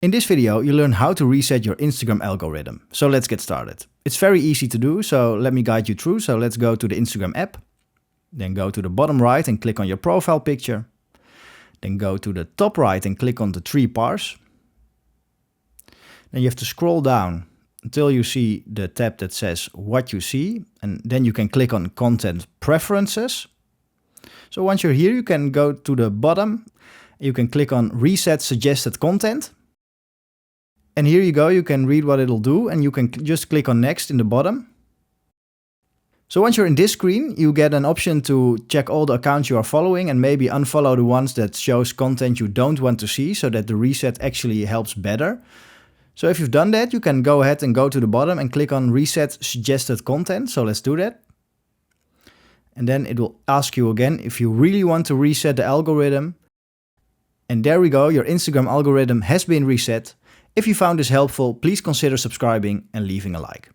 In this video, you learn how to reset your Instagram algorithm. So let's get started. It's very easy to do, so let me guide you through. So let's go to the Instagram app. Then go to the bottom right and click on your profile picture. Then go to the top right and click on the 3 bars. Then you have to scroll down until you see the tab that says what you see. And then you can click on content preferences. So once you're here, you can go to the bottom. You can click on reset suggested content. And here you go, you can read what it'll do and you can just click on next in the bottom. So once you're in this screen, you get an option to check all the accounts you are following and maybe unfollow the ones that shows content you don't want to see so that the reset actually helps better. So if you've done that, you can go ahead and go to the bottom and click on reset suggested content. So let's do that. And then it will ask you again if you really want to reset the algorithm. And there we go, your Instagram algorithm has been reset. If you found this helpful, please consider subscribing and leaving a like.